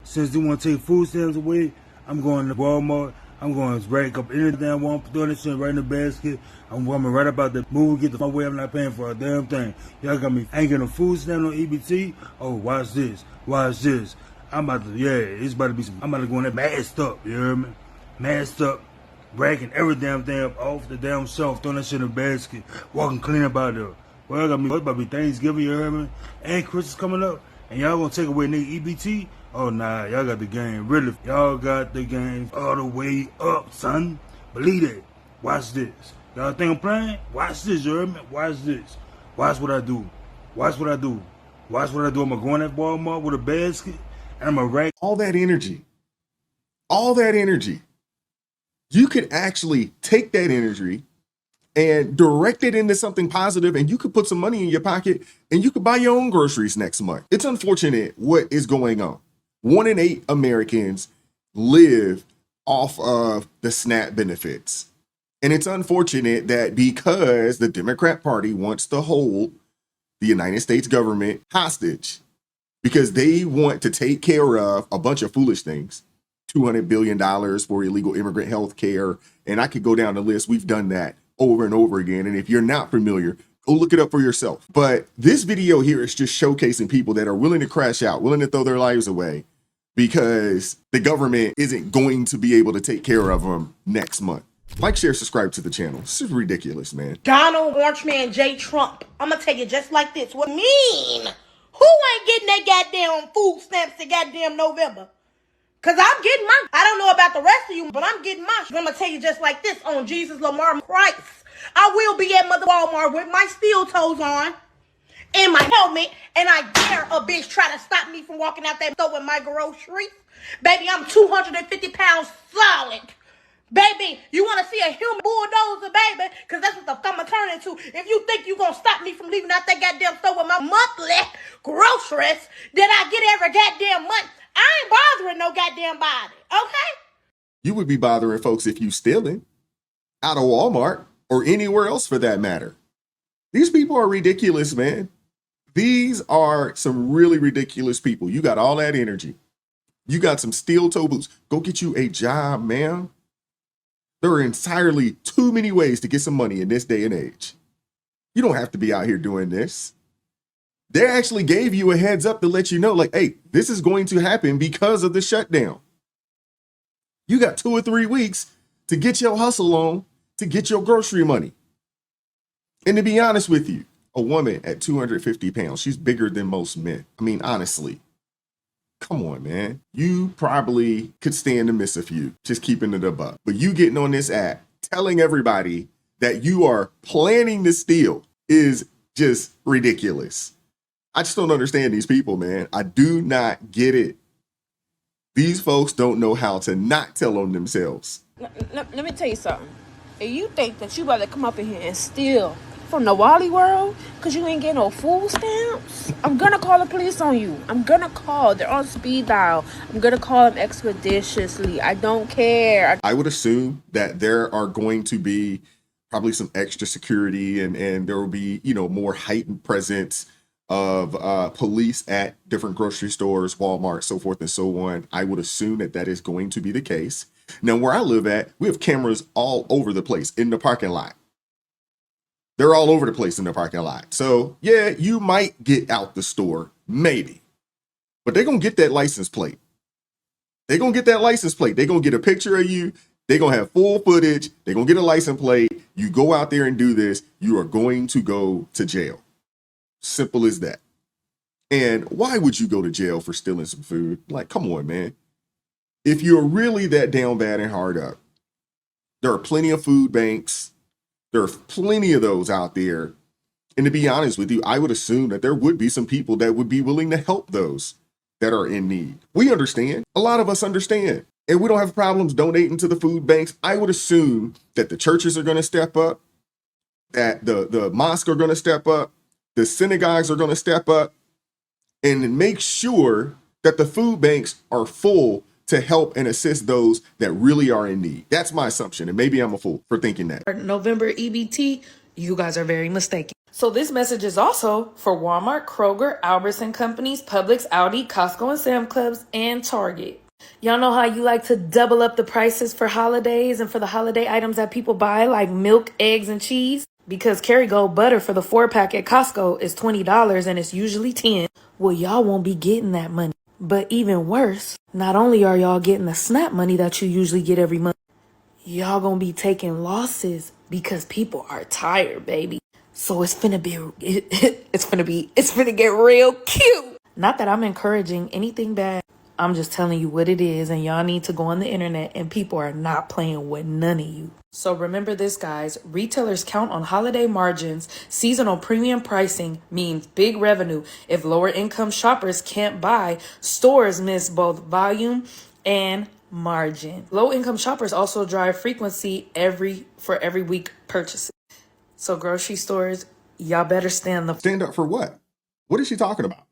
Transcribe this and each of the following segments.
since they want to take food stamps away, I'm going to Walmart. I'm going to rack up anything I want, throw this shit right in the basket. I'm going right about the move, get my way. I'm not paying for a damn thing. Y'all got me. I ain't getting a food stamp on EBT. Oh, watch this. Watch this. I'm about to, it's about to be some, I'm about to go in there masked up, you hear me? Masked up, racking every damn thing up off the damn shelf, throwing that shit in the basket, walking clean up out there. Well, I got me, it's about to be Thanksgiving, you hear me? And Christmas coming up, and y'all gonna take away nigga EBT? Oh, nah, y'all got the game. Really, y'all got the game all the way up, son. Believe it. Watch this. Y'all think I'm playing? Watch this, you heard me? Watch this. Watch what I do. Watch what I do. Watch what I do. I'm gonna go in that Walmart with a basket, and I'm gonna rack. All that energy. You could actually take that energy and direct it into something positive, and you could put some money in your pocket and you could buy your own groceries next month. It's unfortunate what is going on. 1 in 8 Americans live off of the SNAP benefits. And it's unfortunate that because the Democrat Party wants to hold the United States government hostage because they want to take care of a bunch of foolish things. $200 billion for illegal immigrant health care. And I could go down the list. We've done that over and over again. And if you're not familiar, go look it up for yourself. But this video here is just showcasing people that are willing to crash out, willing to throw their lives away because the government isn't going to be able to take care of them next month. Like, share, subscribe to the channel. This is ridiculous, man. Donald Orange Man J. Trump. I'm gonna tell you just like this. What mean? Who ain't getting that goddamn food stamps to goddamn November? Cause I'm getting mine. I don't know about the rest of you, but I'm getting mine. I'm gonna tell you just like this on Jesus Lamar Christ. I will be at Mother Walmart with my steel toes on and my helmet, and I dare a bitch try to stop me from walking out that door with my groceries. Baby, I'm 250 pounds solid. Baby, you want to see a human bulldozer, baby? Because that's what the thumb turn into. If you think you going to stop me from leaving out that goddamn store with my monthly groceries that I get every goddamn month, I ain't bothering no goddamn body, okay? You would be bothering folks if you stealing out of Walmart or anywhere else for that matter. These people are ridiculous, man. These are some really ridiculous people. You got all that energy. You got some steel toe boots. Go get you a job, man. There are entirely too many ways to get some money in this day and age. You don't have to be out here doing this. They actually gave you a heads up to let you know, like, hey, this is going to happen because of the shutdown. You got 2 or 3 weeks to get your hustle on, to get your grocery money. And to be honest with you, a woman at 250 pounds, she's bigger than most men. I mean, honestly. Come on, man. You probably could stand to miss a few, just keeping it a buck. But you getting on this app, telling everybody that you are planning to steal is just ridiculous. I just don't understand these people, man. I do not get it. These folks don't know how to not tell on themselves. Let me tell you something. If you think that you about to come up in here and steal from the Wally world because you ain't getting no food stamps, I'm gonna call the police on you. I'm gonna call. They're on speed dial. I'm gonna call them expeditiously. I don't care. I would assume that there are going to be probably some extra security and there will be, more heightened presence of police at different grocery stores, Walmart, so forth and so on. I would assume that that is going to be the case. Now, where I live at, we have cameras all over the place in the parking lot. They're all over the place in the parking lot. So, yeah, you might get out the store, maybe. But they're going to get that license plate. They're going to get that license plate. They're going to get a picture of you. They're going to have full footage. They're going to get a license plate. You go out there and do this, you are going to go to jail. Simple as that. And why would you go to jail for stealing some food? Like, come on, man. If you're really that down bad and hard up, there are plenty of food banks. There are plenty of those out there. And to be honest with you, I would assume that there would be some people that would be willing to help those that are in need. We understand. A lot of us understand. And we don't have problems donating to the food banks. I would assume that the churches are going to step up, that the mosques are going to step up, the synagogues are going to step up, and make sure that the food banks are full to help and assist those that really are in need. That's my assumption, and maybe I'm a fool for thinking that. November EBT, you guys are very mistaken. So this message is also for Walmart, Kroger, Albertson Companies, Publix, Aldi, Costco and Sam Clubs, and Target. Y'all know how you like to double up the prices for holidays and for the holiday items that people buy, like milk, eggs, and cheese? Because Kerrygold butter for the 4-pack at Costco is $20 and it's usually $10. Well, y'all won't be getting that money. But even worse, not only are y'all getting the SNAP money that you usually get every month, y'all gonna be taking losses because people are tired, baby. So it's finna get real cute. Not that I'm encouraging anything bad. I'm just telling you what it is, and y'all need to go on the internet, and people are not playing with none of you. So remember this, guys. Retailers count on holiday margins. Seasonal premium pricing means big revenue. If lower income shoppers can't buy, stores miss both volume and margin. Low income shoppers also drive frequency for every week purchases. So grocery stores, y'all better stand up for what? What is she talking about?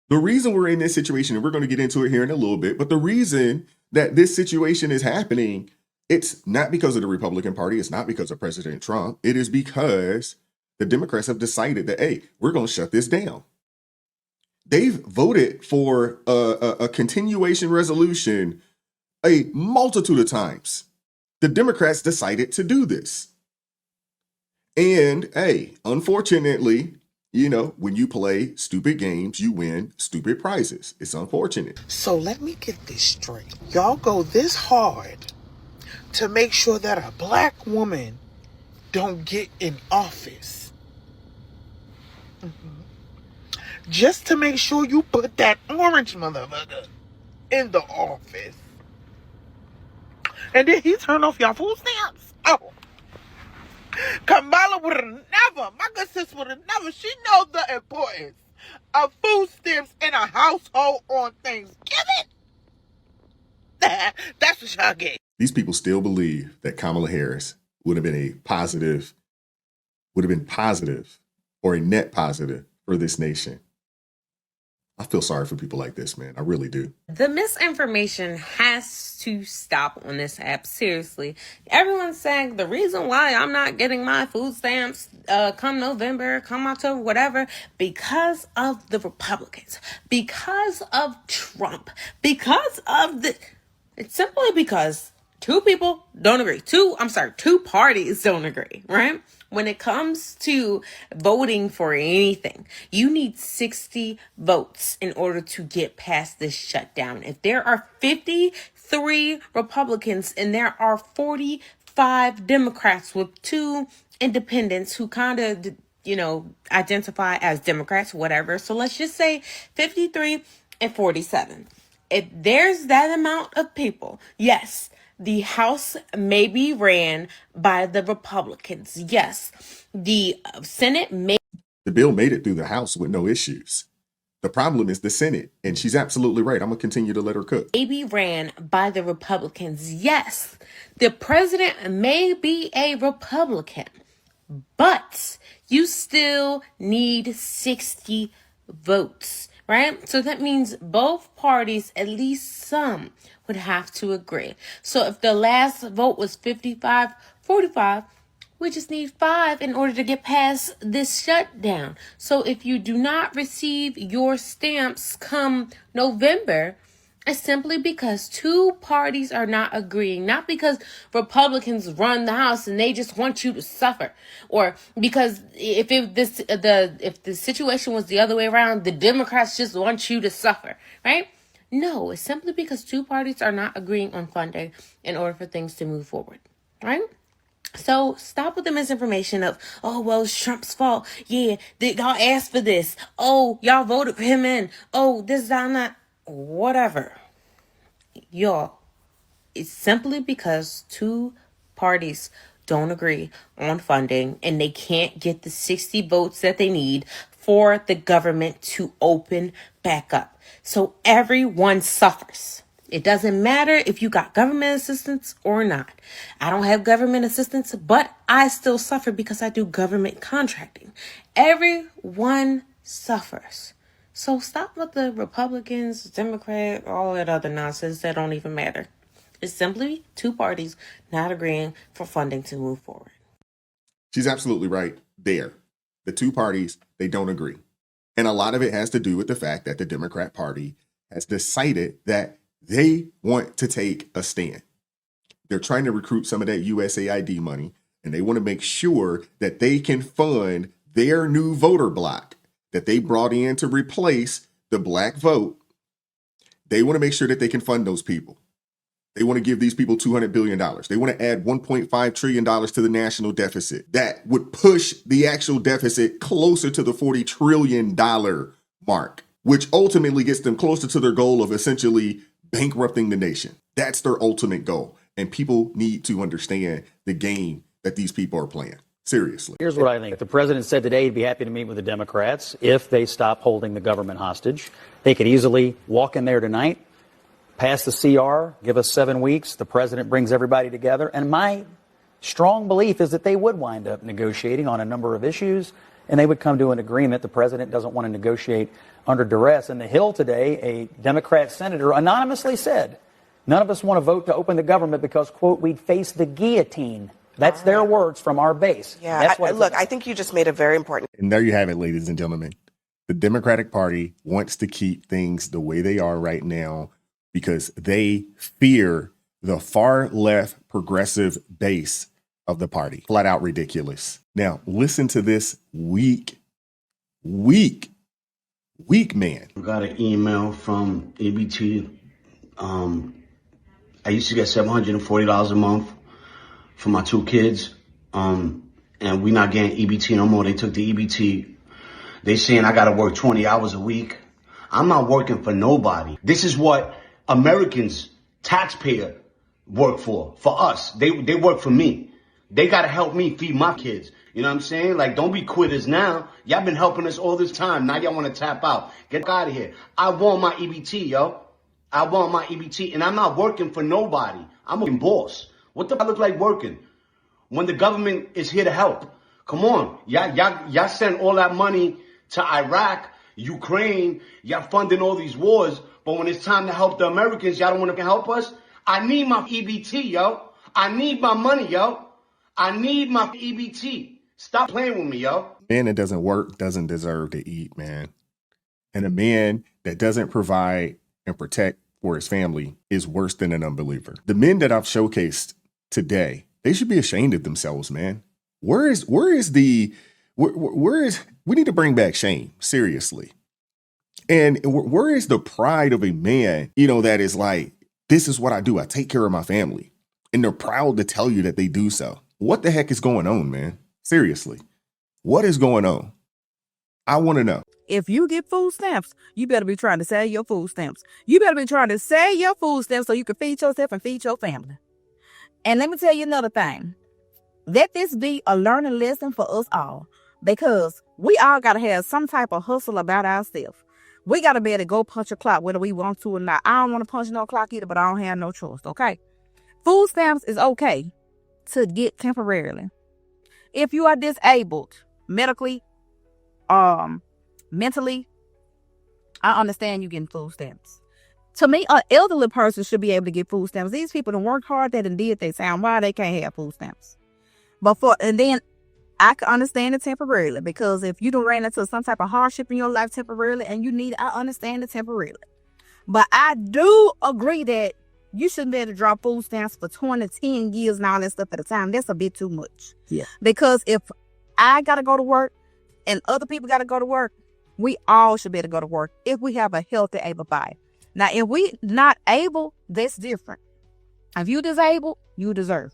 The reason we're in this situation, and we're going to get into it here in a little bit, but the reason that this situation is happening, it's not because of the Republican Party. It's not because of President Trump. It is because the Democrats have decided that, hey, we're going to shut this down. They've voted for a continuation resolution a multitude of times. The Democrats decided to do this. And hey, unfortunately, you know, when you play stupid games, you win stupid prizes. It's unfortunate. So let me get this straight. Y'all go this hard to make sure that a black woman don't get in office. Just to make sure you put that orange motherfucker in the office. And then he turned off y'all food stamps. Oh. Kamala would have never, my good sis would have never, she knows the importance of food stamps in a household on Thanksgiving. That's what y'all get. These people still believe that Kamala Harris would have been positive or a net positive for this nation. I feel sorry for people like this, man. I really do. The misinformation has to stop on this app. Seriously. Everyone's saying the reason why I'm not getting my food stamps come November, come October, whatever, because of the Republicans, because of Trump, because of it's simply because two parties don't agree, right? When it comes to voting for anything, you need 60 votes in order to get past this shutdown. If there are 53 Republicans and there are 45 Democrats with 2 independents who kind of, identify as Democrats, whatever. So let's just say 53 and 47. If there's that amount of people, yes, the House may be ran by the Republicans. Yes, the Senate The bill made it through the House with no issues. The problem is the Senate, and she's absolutely right. I'm going to continue to let her cook. May be ran by the Republicans. Yes, the president may be a Republican, but you still need 60 votes, right? So that means both parties, at least some, would have to agree. So if the last vote was 55-45, we just need 5 in order to get past this shutdown. So if you do not receive your stamps come November, it's simply because 2 parties are not agreeing, not because Republicans run the House and they just want you to suffer, or because if the situation was the other way around, the Democrats just want you to suffer, right? No, it's simply because 2 parties are not agreeing on funding in order for things to move forward, right? So stop with the misinformation of, oh, well, it's Trump's fault. Yeah, y'all asked for this. Oh, y'all voted for him in. Oh, this, that, not. Whatever. Y'all, it's simply because 2 parties don't agree on funding and they can't get the 60 votes that they need for the government to open back up. So everyone suffers. It doesn't matter if you got government assistance or not. I don't have government assistance, but I still suffer because I do government contracting. Everyone suffers. So stop with the Republicans, Democrats, all that other nonsense that don't even matter. It's simply 2 parties not agreeing for funding to move forward. She's absolutely right there. The two parties, they don't agree. And a lot of it has to do with the fact that the Democrat Party has decided that they want to take a stand. They're trying to recruit some of that USAID money, and they want to make sure that they can fund their new voter bloc that they brought in to replace the black vote. They want to make sure that they can fund those people. They want to give these people $200 billion. They want to add $1.5 trillion to the national deficit. That would push the actual deficit closer to the $40 trillion mark, which ultimately gets them closer to their goal of essentially bankrupting the nation. That's their ultimate goal. And people need to understand the game that these people are playing. Seriously. Here's what I think. The president said today he'd be happy to meet with the Democrats if they stop holding the government hostage. They could easily walk in there tonight, pass the CR, give us 7 weeks. The president brings everybody together. And my strong belief is that they would wind up negotiating on a number of issues, and they would come to an agreement. The president doesn't want to negotiate under duress. In the Hill today, a Democrat senator anonymously said, none of us want to vote to open the government because, quote, we'd face the guillotine. That's their words from our base. Yeah, I think you just made a very important. And there you have it, ladies and gentlemen. The Democratic Party wants to keep things the way they are right now because they fear the far left progressive base of the party. Flat out ridiculous. Now, listen to this weak man. I got an email from EBT. I used to get $740 a month for my 2 kids. And we not getting EBT no more. They took the EBT. They saying I got to work 20 hours a week. I'm not working for nobody. This is what Americans, taxpayer, work for us. They work for me. They got to help me feed my kids. You know what I'm saying? Like, don't be quitters now. Y'all been helping us all this time. Now y'all want to tap out. Get out of here. I want my EBT, yo. I want my EBT. And I'm not working for nobody. I'm a boss. What the I look like working when the government is here to help? Come on. Y'all send all that money to Iraq, Ukraine. Y'all funding all these wars. But when it's time to help the Americans, y'all don't want to help us? I need my EBT, yo. I need my money, yo. I need my EBT. Stop playing with me, yo. A man that doesn't work doesn't deserve to eat, man. And a man that doesn't provide and protect for his family is worse than an unbeliever. The men that I've showcased today, they should be ashamed of themselves, man. We need to bring back shame, seriously. And where is the pride of a man, that is like, this is what I do. I take care of my family. And they're proud to tell you that they do so. What the heck is going on, man? Seriously. What is going on? I want to know. If you get food stamps, you better be trying to sell your food stamps. You better be trying to sell your food stamps so you can feed yourself and feed your family. And let me tell you another thing. Let this be a learning lesson for us all, because we all got to have some type of hustle about ourselves. We got to be able to go punch a clock whether we want to or not. I don't want to punch no clock either, but I don't have no choice, okay? Food stamps is okay to get temporarily. If you are disabled, medically, mentally, I understand you getting food stamps. To me, an elderly person should be able to get food stamps. These people done worked hard, they done did their time. Why they can't have food stamps? And then I can understand it temporarily, because if you done ran into some type of hardship in your life temporarily and you need it, I understand it temporarily. But I do agree that you shouldn't be able to drop food stamps for 20, 10 years and all that stuff at a time. That's a bit too much. Yeah. Because if I got to go to work and other people got to go to work, we all should be able to go to work if we have a healthy, able body. Now, if we not able, that's different. If you disabled, you deserve.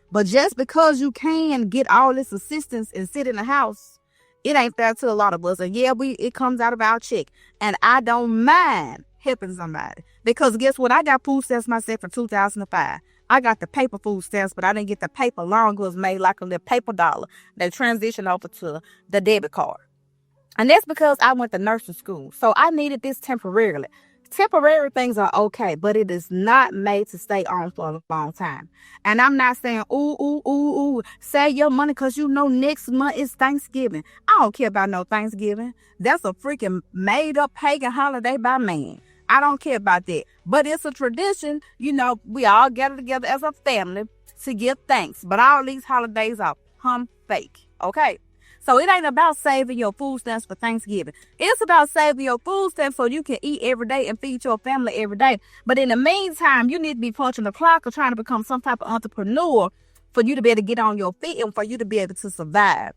But just because you can get all this assistance and sit in the house, it ain't fair to a lot of us. And yeah, it comes out of our check. And I don't mind helping somebody. Because guess what? I got food stamps myself in 2005. I got the paper food stamps, but I didn't get the paper long. It was made like a little paper dollar that transitioned over to the debit card. And that's because I went to nursing school. So I needed this temporarily. Temporary things are okay, but it is not made to stay on for a long time. And I'm not saying, save your money because you know next month is Thanksgiving. I don't care about no Thanksgiving. That's a freaking made up pagan holiday by man. I don't care about that. But it's a tradition, we all gather together as a family to give thanks. But all these holidays are fake, okay? So it ain't about saving your food stamps for Thanksgiving. It's about saving your food stamps so you can eat every day and feed your family every day. But in the meantime, you need to be punching the clock or trying to become some type of entrepreneur for you to be able to get on your feet and for you to be able to survive.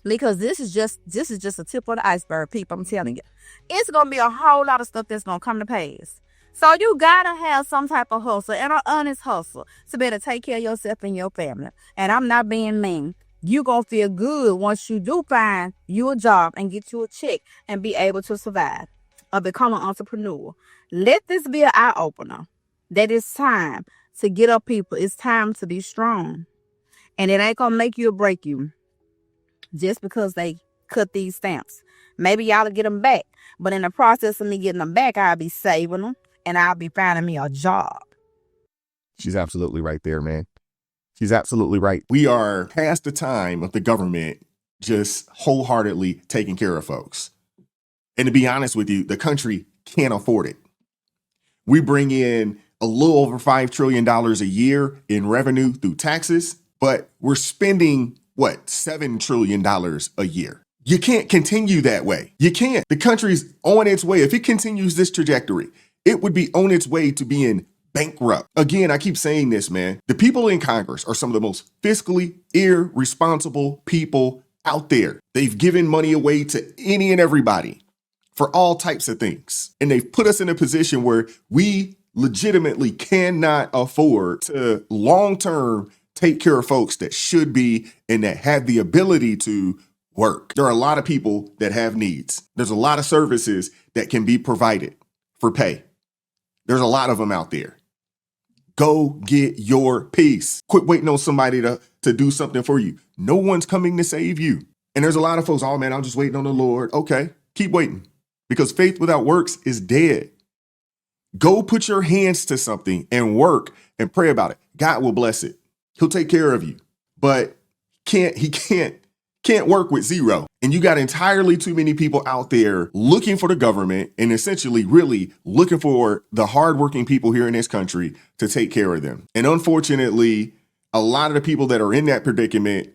Because this is just a tip of the iceberg, people. I'm telling you, it's gonna be a whole lot of stuff that's gonna come to pass. So you gotta have some type of hustle and an honest hustle to be able to take care of yourself and your family. And I'm not being mean. You gonna feel good once you do find you a job and get you a check and be able to survive or become an entrepreneur. Let this be an eye opener that it's time to get up, people. It's time to be strong, and it ain't gonna make you or break you just because they cut these stamps. Maybe y'all will get them back, but in the process of me getting them back, I'll be saving them and I'll be finding me a job. She's absolutely right there, man. She's absolutely right. We are past the time of the government just wholeheartedly taking care of folks. And to be honest with you, the country can't afford it. We bring in a little over $5 trillion a year in revenue through taxes, but we're spending $7 trillion a year. You can't continue that way. You can't. The country's on its way. If it continues this trajectory, it would be on its way to being bankrupt. Again, I keep saying this, man. The people in Congress are some of the most fiscally irresponsible people out there. They've given money away to any and everybody for all types of things. And they've put us in a position where we legitimately cannot afford to long-term take care of folks that should be and that have the ability to work. There are a lot of people that have needs. There's a lot of services that can be provided for pay. There's a lot of them out there. Go get your piece. Quit waiting on somebody to do something for you. No one's coming to save you. And there's a lot of folks, oh man, I'm just waiting on the Lord. Okay, keep waiting, because faith without works is dead. Go put your hands to something and work and pray about it. God will bless it. He'll take care of you, but he can't work with zero. And you got entirely too many people out there looking for the government and essentially really looking for the hardworking people here in this country to take care of them. And unfortunately, a lot of the people that are in that predicament,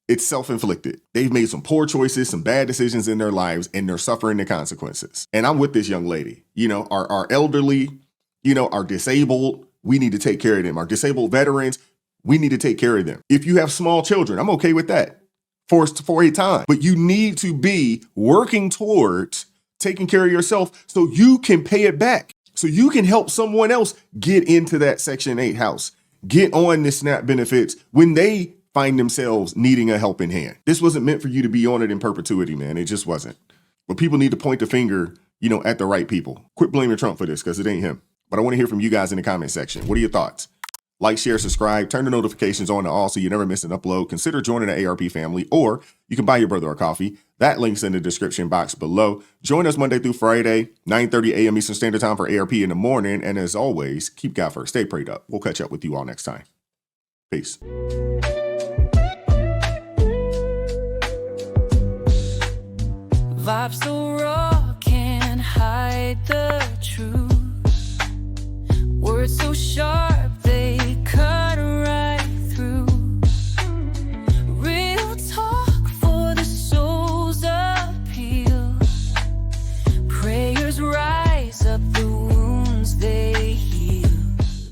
it's self-inflicted. They've made some poor choices, some bad decisions in their lives, and they're suffering the consequences. And I'm with this young lady. You know, our elderly, our disabled, we need to take care of them. Our disabled veterans, we need to take care of them. If you have small children, I'm okay with that for a time. But you need to be working towards taking care of yourself so you can pay it back. So you can help someone else get into that Section 8 house, get on the SNAP benefits when they find themselves needing a helping hand. This wasn't meant for you to be on it in perpetuity, man. It just wasn't. But people need to point the finger, at the right people. Quit blaming Trump for this, because it ain't him. But I want to hear from you guys in the comment section. What are your thoughts? Like, share, subscribe, turn the notifications on to all so you never miss an upload. Consider joining the ARP family, or you can buy your brother a coffee. That link's in the description box below. Join us Monday through Friday, 9:30 a.m. Eastern Standard Time for ARP in the morning. And as always, keep God first. Stay prayed up. We'll catch up with you all next time. Peace. Vibes so